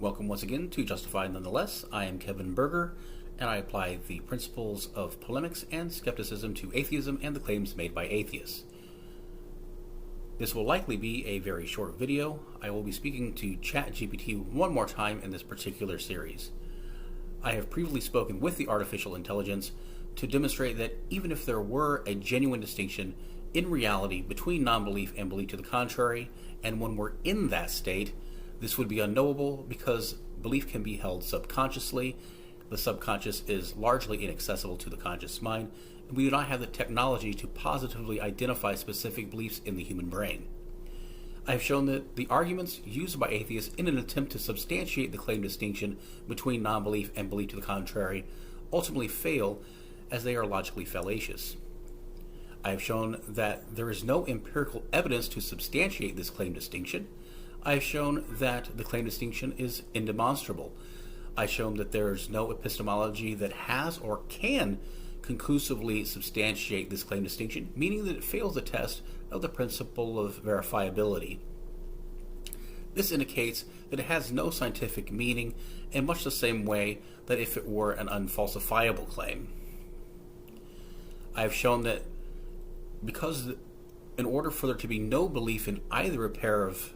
Welcome once again to Justified Nonetheless. I am Kevin Berger, and I apply the principles of polemics and skepticism to atheism and the claims made by atheists. This will likely be a very short video. I will be speaking to ChatGPT one more time in this particular series. I have previously spoken with the artificial intelligence to demonstrate that even if there were a genuine distinction in reality between non-belief and belief to the contrary, and when we're in that state, this would be unknowable because belief can be held subconsciously. The subconscious is largely inaccessible to the conscious mind, and we do not have the technology to positively identify specific beliefs in the human brain. I have shown that the arguments used by atheists in an attempt to substantiate the claimed distinction between non-belief and belief to the contrary ultimately fail as they are logically fallacious. I have shown that there is no empirical evidence to substantiate this claimed distinction. I have shown that the claimed distinction is indemonstrable. I've shown that there's no epistemology that has or can conclusively substantiate this claimed distinction, meaning that it fails the test of the principle of verifiability. This indicates that it has no scientific meaning in much the same way that if it were an unfalsifiable claim. I have shown that because in order for there to be no belief in either a pair of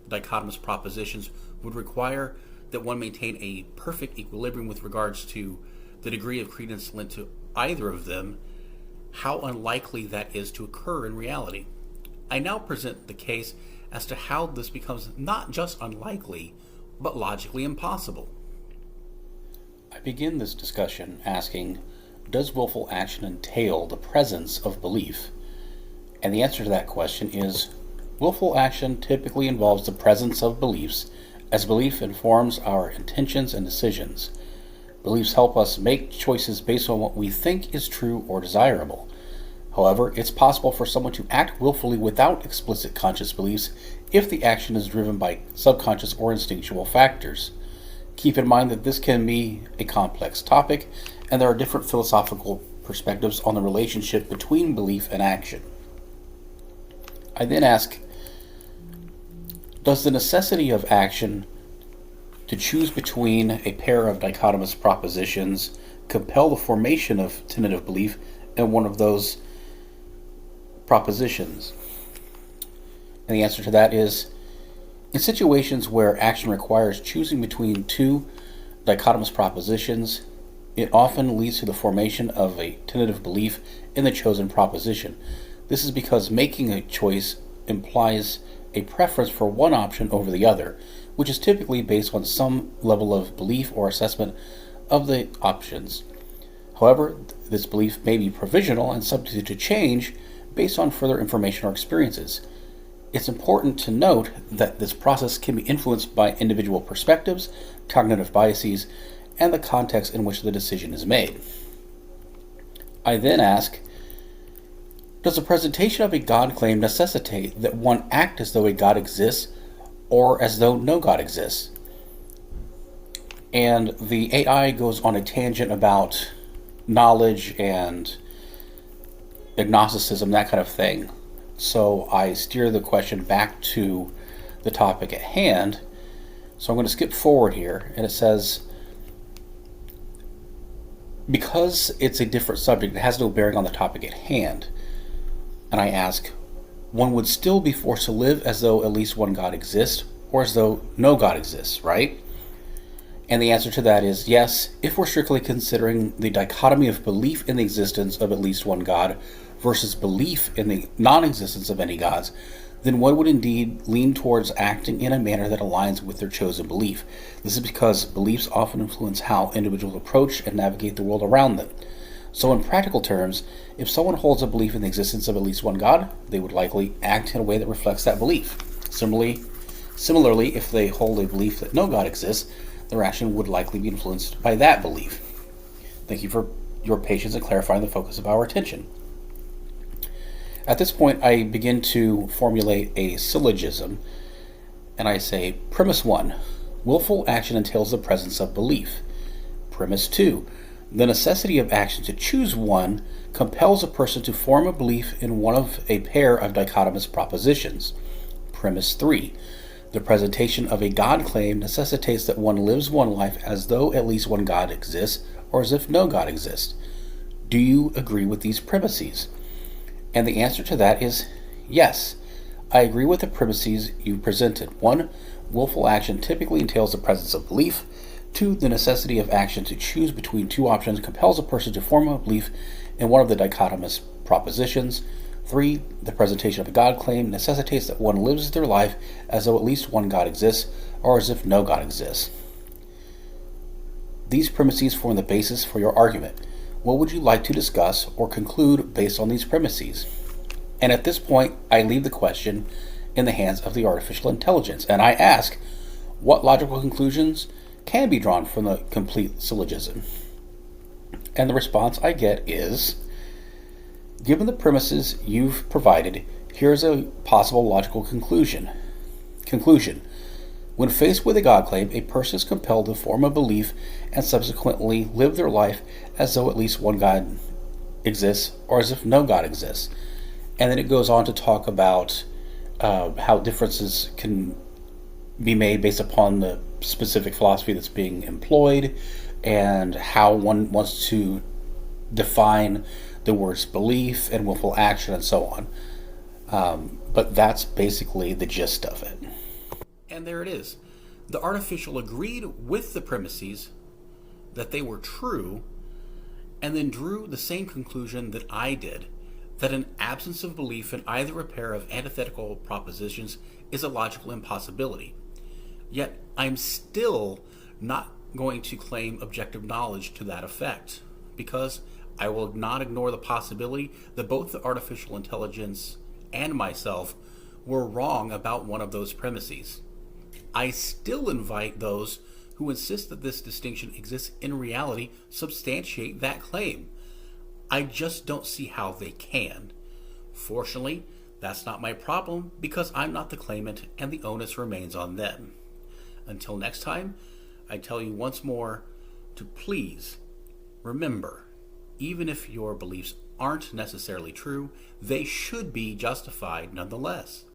dichotomous propositions would require that one maintain a perfect equilibrium with regards to the degree of credence lent to either of them, how unlikely that is to occur in reality. I now present the case as to how this becomes not just unlikely, but logically impossible. I begin this discussion asking, does willful action entail the presence of belief? And the answer to that question is, willful action typically involves the presence of beliefs, as belief informs our intentions and decisions. Beliefs help us make choices based on what we think is true or desirable. However, it's possible for someone to act willfully without explicit conscious beliefs if the action is driven by subconscious or instinctual factors. Keep in mind that this can be a complex topic, and there are different philosophical perspectives on the relationship between belief and action. I then ask, does the necessity of action to choose between a pair of dichotomous propositions compel the formation of tentative belief in one of those propositions? And the answer to that is, in situations where action requires choosing between two dichotomous propositions, it often leads to the formation of a tentative belief in the chosen proposition. This is because making a choice implies a preference for one option over the other, which is typically based on some level of belief or assessment of the options. However, this belief may be provisional and subject to change based on further information or experiences. It's important to note that this process can be influenced by individual perspectives, cognitive biases, and the context in which the decision is made. I then ask, does the presentation of a God claim necessitate that one act as though a God exists or as though no God exists? And the AI goes on a tangent about knowledge and agnosticism, that kind of thing. So I steer the question back to the topic at hand. So I'm going to skip forward here, and it says, because it's a different subject, it has no bearing on the topic at hand. And I ask, one would still be forced to live as though at least one God exists, or as though no God exists, right? And the answer to that is yes, if we're strictly considering the dichotomy of belief in the existence of at least one God versus belief in the non-existence of any gods, then one would indeed lean towards acting in a manner that aligns with their chosen belief. This is because beliefs often influence how individuals approach and navigate the world around them. So in practical terms, if someone holds a belief in the existence of at least one God, they would likely act in a way that reflects that belief. Similarly, if they hold a belief that no God exists, their action would likely be influenced by that belief. Thank you for your patience in clarifying the focus of our attention. At this point, I begin to formulate a syllogism, and I say, Premise 1, willful action entails the presence of belief. Premise 2, the necessity of action to choose one compels a person to form a belief in one of a pair of dichotomous propositions. Premise 3, The presentation of a God claim necessitates that one lives one life as though at least one God exists, or as if no God exists. Do you agree with these premises? And the answer to that is yes. I agree with the premises you presented. 1. Willful action typically entails the presence of belief. 2. The necessity of action to choose between two options compels a person to form a belief in one of the dichotomous propositions. 3. The presentation of a God claim necessitates that one lives their life as though at least one God exists, or as if no God exists. These premises form the basis for your argument. What would you like to discuss or conclude based on these premises? And at this point, I leave the question in the hands of the artificial intelligence, and I ask, what logical conclusions can be drawn from the complete syllogism? And the response I get is, given the premises you've provided, here's a possible logical conclusion. When faced with a God claim, a person is compelled to form a belief and subsequently live their life as though at least one God exists, or as if no God exists. And then it goes on to talk about how differences can be made based upon the specific philosophy that's being employed, and how one wants to define the words belief and willful action and so on. But that's basically the gist of it. And there it is. The artificial agreed with the premises that they were true, and then drew the same conclusion that I did, that an absence of belief in either a pair of antithetical propositions is a logical impossibility. Yet I'm still not going to claim objective knowledge to that effect, because I will not ignore the possibility that both the artificial intelligence and myself were wrong about one of those premises. I still invite those who insist that this distinction exists in reality substantiate that claim. I just don't see how they can. Fortunately, that's not my problem, because I'm not the claimant and the onus remains on them. Until next time, I tell you once more to please remember, even if your beliefs aren't necessarily true, they should be justified nonetheless.